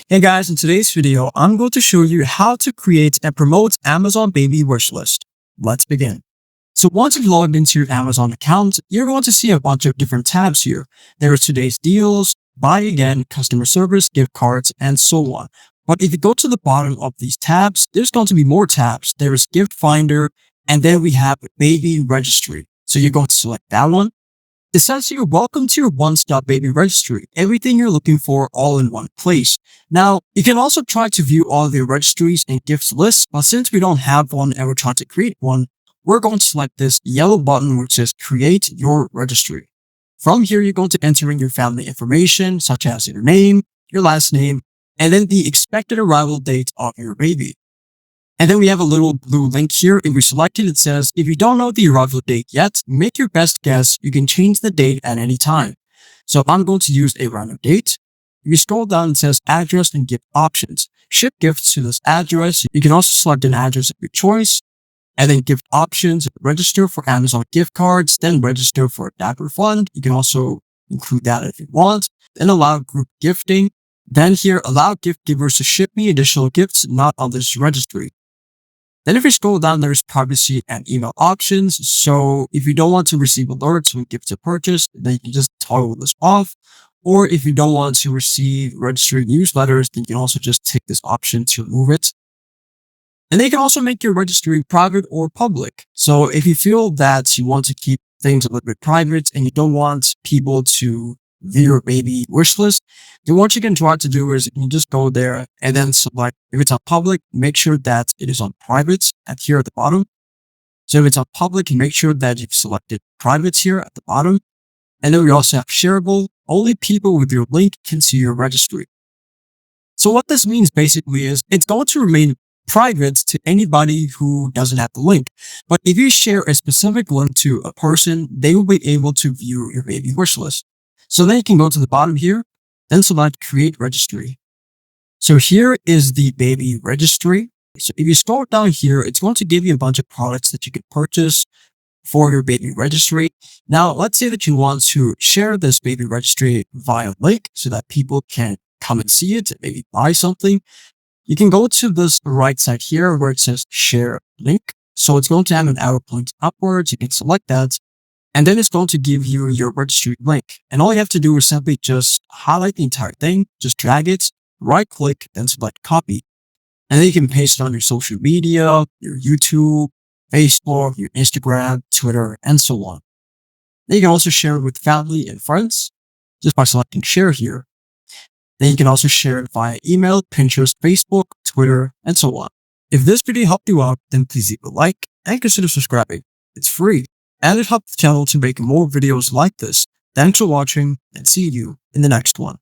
Hey guys, in today's video, I'm going to show you how to create and promote Amazon Baby Wishlist. Let's begin. So once you've logged into your Amazon account, you're going to see a bunch of different tabs here. There is today's deals, buy again, customer service, gift cards, and so on. But if you go to the bottom of these tabs, there's going to be more tabs. There is gift finder, and then we have baby registry. So you're going to select that one. It says here, welcome to your one-stop baby registry. Everything you're looking for all in one place. Now, you can also try to view all the registries and gifts lists, but since we don't have one and we're trying to create one, we're going to select this yellow button which says create your registry. From here, you're going to enter in your family information, such as your name, your last name, and then the expected arrival date of your baby. And then we have a little blue link here. If we select it, it says, if you don't know the arrival date yet, make your best guess. You can change the date at any time. So I'm going to use a random date. If you scroll down, it says address and gift options. Ship gifts to this address. You can also select an address of your choice. And then gift options, register for Amazon gift cards, then register for a DAP refund. You can also include that if you want. Then allow group gifting. Then here, allow gift givers to ship me additional gifts not on this registry. Then if you scroll down, there's privacy and email options. So if you don't want to receive alerts when gifts are purchased, then you can just toggle this off. Or if you don't want to receive registry newsletters, then you can also just tick this option to remove it. And they can also make your registry private or public. So if you feel that you want to keep things a little bit private and you don't want people to view your baby wish list, then what you can try to do is you can just go there and then select, if it's on public, make sure that it is on private at here at the bottom. So if it's on public, make sure that you've selected private here at the bottom. And then we also have shareable. Only people with your link can see your registry. So what this means basically is it's going to remain private to anybody who doesn't have the link. But if you share a specific link to a person, they will be able to view your baby wish list. So then you can go to the bottom here, then select create registry. So here is the baby registry. So if you scroll down here, it's going to give you a bunch of products that you can purchase for your baby registry. Now, let's say that you want to share this baby registry via link so that people can come and see it and maybe buy something. You can go to this right side here where it says share link. So it's going to have an arrow pointing upwards. You can select that. And then it's going to give you your registry link. And all you have to do is simply just highlight the entire thing, just drag it, right click, then select copy. And then you can paste it on your social media, your YouTube, Facebook, your Instagram, Twitter, and so on. Then you can also share it with family and friends just by selecting share here. Then you can also share it via email, Pinterest, Facebook, Twitter, and so on. If this video helped you out, then please leave a like and consider subscribing. It's free. And it helps the channel to make more videos like this. Thanks for watching and see you in the next one.